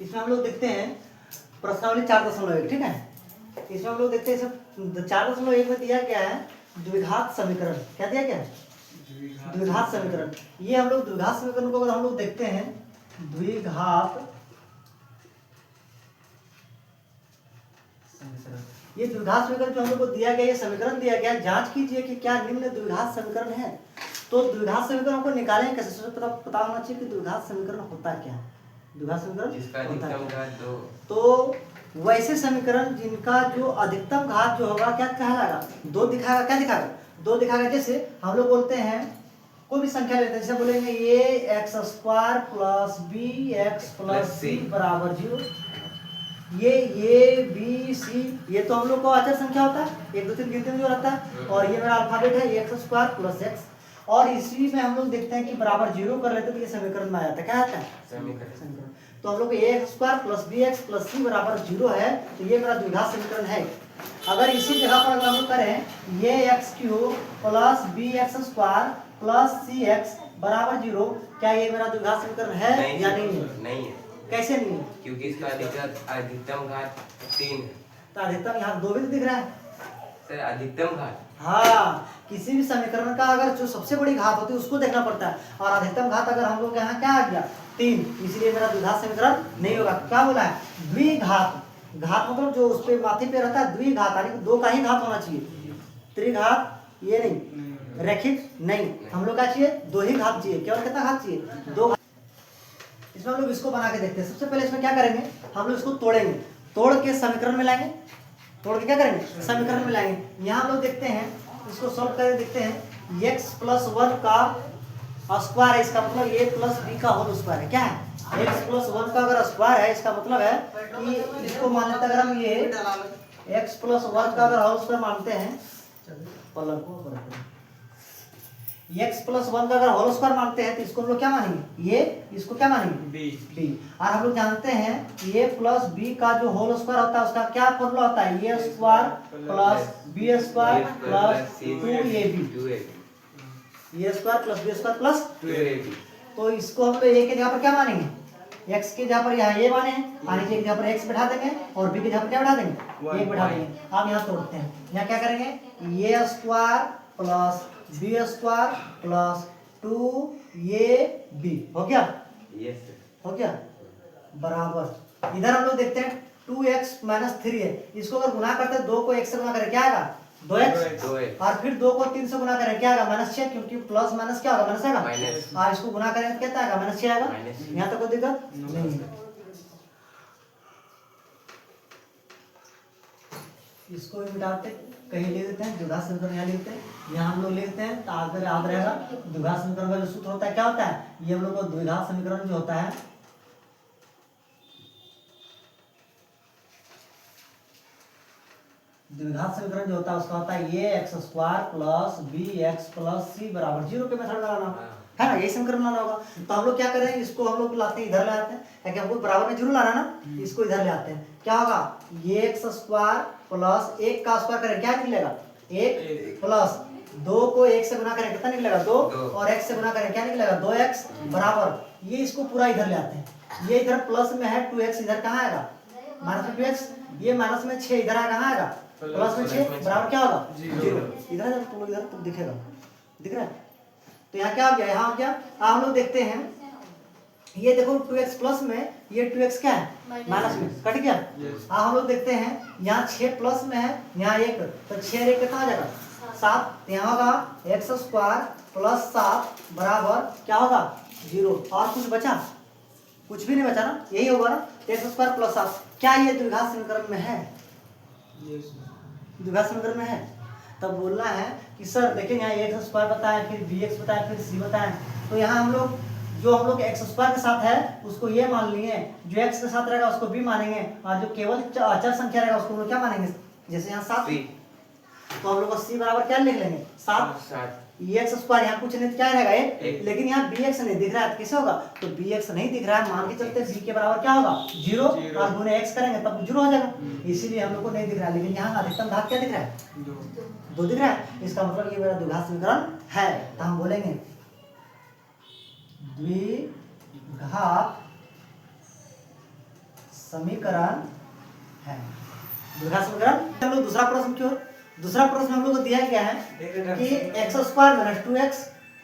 इसमें हम लोग देखते हैं प्रश्नावली 4.1, ठीक है। इसमें हम लोग देखते हैं 4.1 में दिया क्या है, द्विघात समीकरण। क्या दिया क्या है? द्विघात समीकरण। ये हम लोग द्विघात समीकरण को अगर हम लोग देखते हैं, द्विघात समीकरण, ये द्विघात समीकरण जो हम लोग को दिया गया, ये समीकरण दिया गया, जांच कीजिए कि क्या निम्न द्विघात समीकरण है। तो द्विघात समीकरण को निकालें कैसे, पता होना चाहिए कि द्विघात समीकरण होता क्या है। द्विघात समीकरण होता है तो वैसे समीकरण जिनका जो अधिकतम घात जो होगा क्या कहलाएगा, दो दिखाएगा। क्या दिखाएगा? दो दिखाएगा। जैसे हम लोग बोलते हैं कोई भी संख्या लेते हैं, जैसे बोलेंगे ये x² plus bx plus c बराबर 0। ये b c, ये तो हम लोग को अचर संख्या होता है, 1 2 3 गिनती में जो रहता है। और ये मेरा अल्फाबेट है x² प्लस x, और इसी में हम लोग देखते हैं कि बराबर 0 कर लेते हैं तो ये समीकरण में आ जाता है। क्या आता है? समीकरण। तो हम लोग को ax² plus bx plus c बराबर 0 है, तो ये मेरा द्विघात समीकरण है। अगर इसी जगह पर अगर हम लोग करें ये x³ plus bx² plus cx बराबर 0, क्या ये मेरा द्विघात समीकरण है या नहीं है? नहीं है। कैसे नहीं है? क्योंकि इसका अधिकतम घात 3 है। तो अधिकतम यहाँ 2 भी तो दिख रहा है सर, अधिकतम घात। हाँ, किसी भी समीकरण का अगर जो सबसे बड़ी घात होती है उसको देखना पड़ता है, और अधिकतम घात अगर हम लोग यहाँ क्या आ गया 3, इसलिए मेरा द्विघात समीकरण नहीं होगा। क्या बोला है? द्विघात। घात मतलब जो उस पे माथे पे रहता है, द्विघात यानी 2 का ही घात होना चाहिए। त्रिघात ये नहीं, रैखिक नहीं, हम लोग क्या चाहिए? 2 ही घात चाहिए। केवल कितना घात चाहिए? 2 घात। इसमें हम लोग इसको बना के देखते हैं। सबसे पहले इसमें क्या करेंगे, हम लोग इसको तोड़ेंगे, तोड़ के समीकरण में लाएंगे, तोड़ के क्या करेंगे? समीकरण में लाएंगे। यहाँ हम लोग देखते हैं, इसको सॉल्व करके देखते हैं, x प्लस 1 का स्क्वायर है, इसका मतलब a प्लस b का होल स्क्वायर है। क्या है? x प्लस 1 का अगर स्क्वायर है, इसका मतलब है कि इसको मान लेते हैं, अगर हम ये x प्लस 1 का अगर होल स्क्वायर मानते हैं, पलक को x प्लस 1 का अगर होल स्क्वायर मानते हैं तो इसको हम लोग क्या मानेंगे? ये इसको क्या मानेंगे? b। और हम लोग जानते हैं a प्लस b का जो होल स्क्वायर होता है उसका क्या फॉर्मूला होता है? a square plus b square plus 2ab। a square plus b square plus 2ab। तो इसको हम लोग a के जगह पर क्या मानेंगे? x के जगह पर यहाँ a माने हैं, आने के जगह पर x बैठा देंगे, और b के जगह पर क्या बैठा देंगे? 1 बैठा देंगे। अब यहाँ तोड़ते हैं, यहाँ क्या करेंगे? a square plus b square plus 2ab हो गया? यस हो गया बराबर। इधर हम लोग देखते हैं 2x माइनस 3 है, इसको अगर गुना करते हैं, 2 को 1 से गुना करें क्या आएगा? 2x। और फिर 2 को 3 से गुना करें क्या आएगा? -6, क्योंकि प्लस माइनस क्या होगा? माइनस आएगा। और इसको गुना करें तो कितना आएगा? -6 आएगा। यहाँ तक कोई दिक्कत नहीं है। इसको भी मिटाते कहीं ले देते हैं, द्विघात समीकरण यहाँ लिखते हैं, यहाँ हम लोग लिखते हैं तो आगे याद रहेगा। द्विघात समीकरण का जो सूत्र होता है क्या होता है? ये हम लोग को द्विघात समीकरण जो होता है, द्विघात समीकरण जो होता है उसका होता है ये x² plus bx plus c बराबर 0 के मेथड लगाना है ना, यही समीकरण लाना होगा। तो हम लोग क्या करें, इसको हम लोग लाते हैं इधर ले आते हैं, क्योंकि हमको बराबर में 0 लाना ना, इसको इधर ले आते हैं। क्या होगा? ये x² प्लस 1 का स्क्वायर करें क्या निकलेगा? 1 प्लस 2 को 1 से गुना करें कितना निकलेगा? 2, और x से गुना करें क्या निकलेगा? 2x बराबर। ये इसको पूरा इधर ले आते हैं, ये इधर प्लस में है 2x, इधर कहाँ आएगा? माइनस में 2x, ये माइनस में 6 इधर कहाँ आएगा? प्लस में 6 बराबर क्या होगा? 0। इधर तुम लोग इधर तो दिखेगा, दिख रहा है? तो यहाँ क्या आ गया? यहाँ आ गया। हम लोग देखते हैं, ये देखो 2x प्लस में, ये 2x क्या है? माइनस में, कट गया। हम लोग देखते हैं यहाँ 6 प्लस में है, यहाँ 1, तो 6 1 कितना आ जाएगा? 7। यहाँ होगा x² प्लस 7 बराबर क्या होगा? 0। और कुछ बचा? कुछ भी नहीं बचा ना, यही होगा ना, x² प्लस 7। क्या ये द्विघात समीकरण में है? द्विघात समीकरण में है। तब बोलना है कि सर देखिए यहाँ x² बताया, फिर bx बताया, फिर c बताया, तो यहाँ हम लोग जो हम लोग x² के साथ है उसको ये मान लिए, जो x के साथ रहेगा उसको b मानेंगे, और जो केवल अचर संख्या रहेगा उसको हम लोग क्या मानेंगे? जैसे यहाँ 7, तो हम लोग को c बराबर क्या लिख लेंगे? 7। ये x² यहाँ कुछ नहीं, क्या रहेगा? 1, लेकिन यहाँ bx नहीं दिख रहा है, कैसे होगा? तो bx नहीं दिख रहा है, मान के चलते b के बराबर क्या होगा? 0, और गुने x करेंगे तब 0 हो जाएगा, इसीलिए हम लोग को नहीं दिख रहा है। लेकिन यहाँ अधिकतम घात क्या दिख रहा है? 2 दिख रहा है। इसका मतलब ये मेरा द्विघात समीकरण है। तो हम बोलेंगे द्विघात समीकरण है। द्विघात समीकरण। हम लोग दूसरा प्रश्न की ओर। दूसरा प्रश्न हम लोग को दिया गया है कि x square minus 2x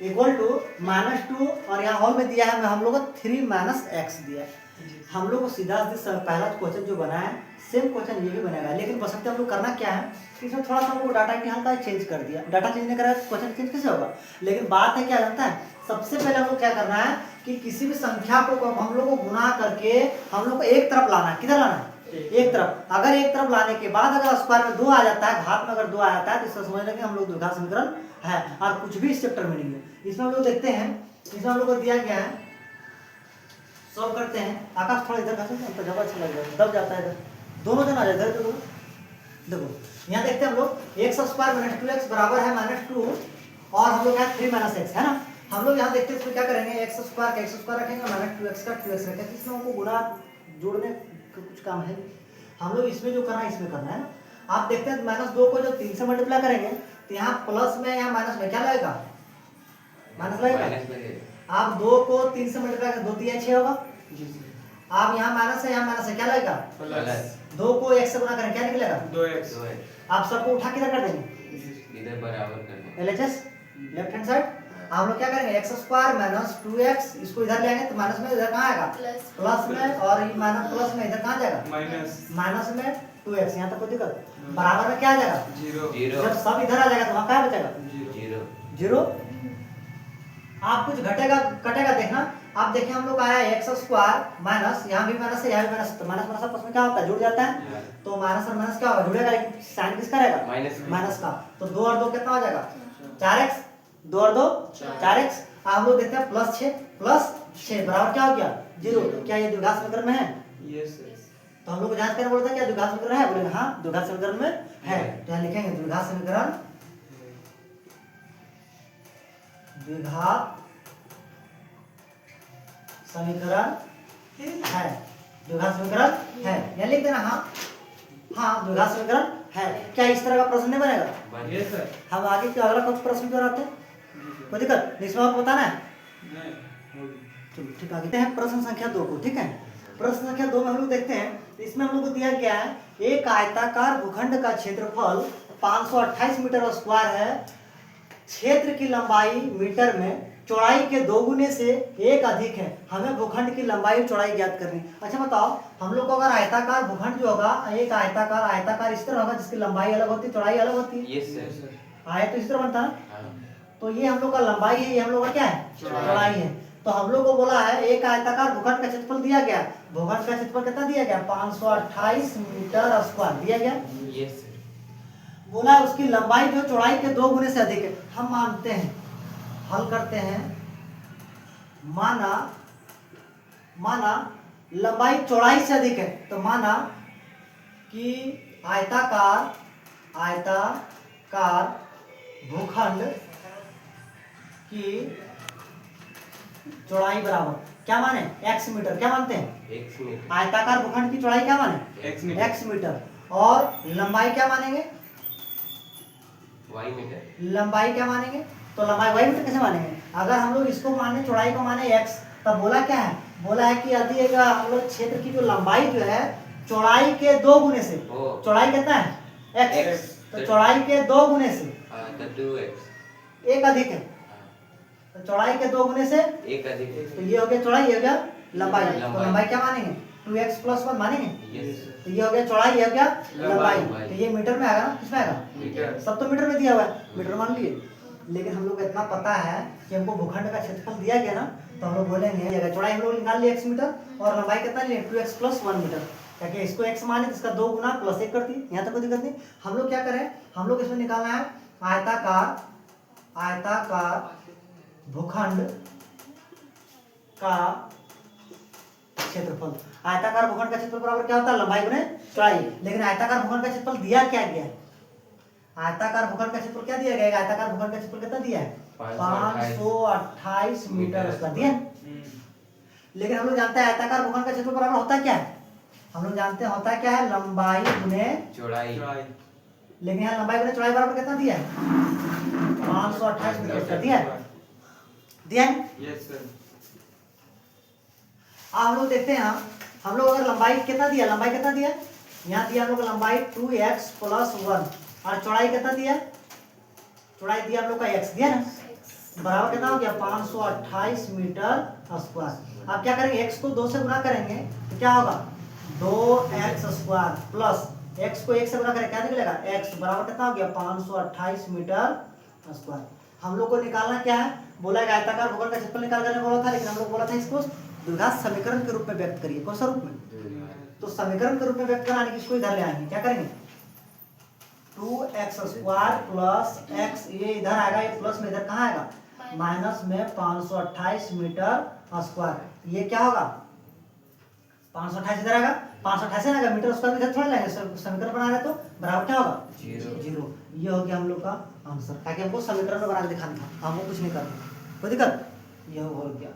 equal to -2 और यहाँ हॉल में दिया है हम लोग को 3 माइनस एक्स दिया है। हम लोग को सीधा पहला क्वेश्चन जो बना है सेम क्वेश्चन ये भी बनेगा, लेकिन बसंते हम लोग करना क्या है कि इसमें थोड़ा सा हम लोग डाटा की हल्का चेंज कर दिया। डाटा चेंज नहीं करा क्वेश्चन चेंज कैसे होगा? लेकिन बात है क्या जानता है, सबसे पहले हम लोग क्या करना है कि किसी भी संख्या को हम लोग को गुना करके हम लोग को एक तरफ लाना है। किधर लाना है? एक तरफ। अगर एक तरफ लाने के बाद अगर स्क्वायर में 2 आ जाता है, घात में अगर 2 आ जाता है तो इसको समझ लेंगे हम लोग द्विघात समीकरण है। और कुछ भी इस चैप्टर में नहीं है। इसमें हम लोग देखते हैं, इसमें हम लोग को दिया गया है, सॉल्व करते हैं। आकाश थोड़ा इधर घास तो ज्यादा अच्छा लगेगा, दब जाता है इधर। दोनों जन आ जाए इधर। देखो यहाँ देखते हैं हम लोग एक्स स्क्वायर माइनस 2x बराबर है -2 और हम लोग यहाँ 3 माइनस एक्स है ना। हम लोग यहाँ देखते हैं इसमें क्या करेंगे, एक्स स्क्वायर का एक्स स्क्वायर रखेंगे, -2x का 2x रखेंगे। इसमें हमको गुणा जोड़ने का कुछ काम है, हम लोग इसमें जो करना है इसमें करना है ना। आप देखते हैं -2 को जब 3 से मल्टीप्लाई करेंगे तो यहाँ प्लस में यहाँ माइनस में क्या लगेगा? माइनस लगेगा। आप 2 को 3 से मल्टीप्लाई करें 2 3 6 होगा। आप यहाँ माइनस है, यहाँ माइनस है, क्या लगेगा? प्लस। 2 को 1 से गुना करें क्या निकलेगा? 2x। आप सबको उठा किधर कर देंगे? इधर बराबर कर देंगे। LHS left hand side. हम लोग क्या करेंगे, एक्स स्क्वायर माइनस 2x इसको इधर ले आएंगे तो माइनस में इधर कहाँ आएगा? प्लस में। और ये माइनस प्लस में इधर कहाँ जाएगा? माइनस में 2x। यहाँ तक कोई दिक्कत? बराबर में क्या आ जाएगा? 0। जब सब इधर आ जाएगा तो वहाँ क्या बचेगा? 0। आप कुछ घटेगा कटेगा देखना। आप देखिए हम लोग आया है एक्स स्क्वायर माइनस, यहाँ भी माइनस है, यहाँ भी माइनस, तो माइनस माइनस आपस में क्या होता है? जुड़ जाता है। तो माइनस और माइनस क्या होगा? जुड़ेगा, लेकिन साइन किसका रहेगा? माइनस का। तो 2 और 2 कितना हो जाएगा? 4x। 2 और 2 4x। आप लोग देखते हैं प्लस 6 बराबर क्या हो गया? 0। क्या ये द्विघात समीकरण में है? यस। तो हम लोग को जांच करना बोलता है क्या द्विघात समीकरण है? बोलेंगे हाँ द्विघात समीकरण में है। तो यहाँ लिखेंगे द्विघात समीकरण, द्विघात समीकरण है। द्विघात समीकरण है, यहाँ लिख देना हाँ द्विघात समीकरण है। क्या इस तरह का प्रश्न नहीं बनेगा? Yes sir. हम आगे के अगला कुछ प्रश्न क्यों आते हैं? कोई दिक्कत इसमें आपको बताना है? चलो ठीक है, आगे हैं प्रश्न संख्या 2 को। ठीक है, प्रश्न संख्या 2 में हम लोग देखते हैं, इसमें हम लोग को दिया गया है एक आयताकार भूखंड का क्षेत्रफल 528 मीटर स्क्वायर है। क्षेत्र की लंबाई मीटर में, चौड़ाई के 2 गुने से 1 अधिक है। हमें भूखंड की लंबाई और चौड़ाई ज्ञात करनी। अच्छा बताओ, हम लोग को अगर आयताकार भूखंड जो होगा, एक आयताकार इस तरह होगा जिसकी लंबाई अलग होती है, चौड़ाई अलग होती है। Yes sir. आयत तो इस तरह बनता है, तो ये हम लोग का लंबाई है, ये हम लोग का क्या है? चौड़ाई है। तो हम लोग को बोला है एक आयताकार भूखंड का क्षेत्रफल दिया गया। भूखंड का क्षेत्रफल कितना दिया गया? 528 मीटर स्क्वायर दिया गया। Yes sir. बोला है उसकी लंबाई जो चौड़ाई के 2 गुने से अधिक है। हम मानते हैं, हल करते हैं। माना लंबाई चौड़ाई से अधिक है, तो माना कि आयताकार भूखंड की चौड़ाई बराबर क्या माने? x metre. क्या मानते हैं? x metre. आयताकार भूखंड की चौड़ाई क्या माने? x metre. और लंबाई क्या मानेंगे? y metre. लंबाई क्या मानेंगे? तो लंबाई y मीटर कैसे मानेंगे? अगर हम लोग इसको माने, चौड़ाई को माने x, तब बोला क्या है? बोला है कि यदि एक हम लोग क्षेत्र की जो लंबाई जो है चौड़ाई के 2 गुने से, चौड़ाई कितना है? x। तो चौड़ाई के 2 गुने से 2x 1 अधिक है। तो चौड़ाई के 2 गुने से 1 अधिक है। तो ये हो गया चौड़ाई, ये हो गया लंबाई। तो लंबाई क्या मानेंगे? 2x + 1 मानेंगे। तो ये हो गया चौड़ाई, ये हो गया लंबाई। तो ये मीटर में आएगा ना? किसमें आएगा? मीटर। सब तो मीटर में दिया हुआ है, मीटर मान लिए। लेकिन हम लोग को इतना पता है कि हमको भूखंड का क्षेत्रफल दिया गया ना, तो हम लोग बोलेंगे अगर चौड़ाई हम लोग निकाल लिए x मीटर और लंबाई कितना लिए? 2x + 1 metre. ताकि इसको x माने तो इसका 2 गुना + 1 करती है। यहाँ तक कोई दिक्कत नहीं। हम लोग क्या करें, हम लोग इसमें निकालना है आयताकार भूखंड का क्षेत्रफल। आयताकार भूखंड का क्षेत्रफल बराबर क्या होता है? लंबाई गुने चौड़ाई। लेकिन आयताकार भूखंड का क्षेत्रफल दिया क्या गया? आयताकार भूखंड का क्षेत्रफल क्या दिया गया? आयताकार भूखंड का क्षेत्रफल कितना दिया है? 528 मीटर स्क्वायर दिया। लेकिन हम लोग जानते हैं आयताकार भूखंड का क्षेत्रफल बराबर होता क्या है? हम लोग जानते हैं होता क्या है? लंबाई गुने चौड़ाई। लेकिन यहाँ लंबाई गुने चौड़ाई बराबर कितना दिया है? 528 मीटर स्क्वायर दिया है। Yes sir. अब हम लोग देखते हैं, हम लोग अगर लंबाई कितना दिया, लंबाई कितना दिया, यहाँ दिया हम लोग लंबाई 2x + 1 और चौड़ाई कितना दिया, चौड़ाई दिया हम लोग का x दिया ना, बराबर कितना हो गया 528 मीटर स्क्वायर। अब क्या करेंगे, x को 2 से गुना करेंगे तो क्या होगा 2x² प्लस x को 1 से गुना करें क्या निकलेगा x बराबर कितना हो गया 528 मीटर स्क्वायर। हम लोग को निकालना क्या है, बोला है आयताकार भूखंड का क्षेत्रफल निकाल करने बोला था, लेकिन हम लोग बोला था इसको द्विघात समीकरण के रूप में व्यक्त करिए। कौन सा रूप में, तो समीकरण के रूप में व्यक्त कराने की इसको इधर ले आएंगे, क्या करेंगे 2x² प्लस x, ये इधर आएगा, ये प्लस में इधर कहाँ आएगा माइनस में 528 मीटर स्क्वायर। ये क्या होगा 528 इधर आएगा, 528 आएगा, मीटर स्क्वायर इधर थोड़ा लाएंगे, समीकरण बना रहे तो बराबर क्या होगा 0। ये हो गया हम लोग का आंसर, ताकि हमको समीकरण में बना के दिखाना था, हमको कुछ नहीं करना, कोई दिक्कत, यह हो गया।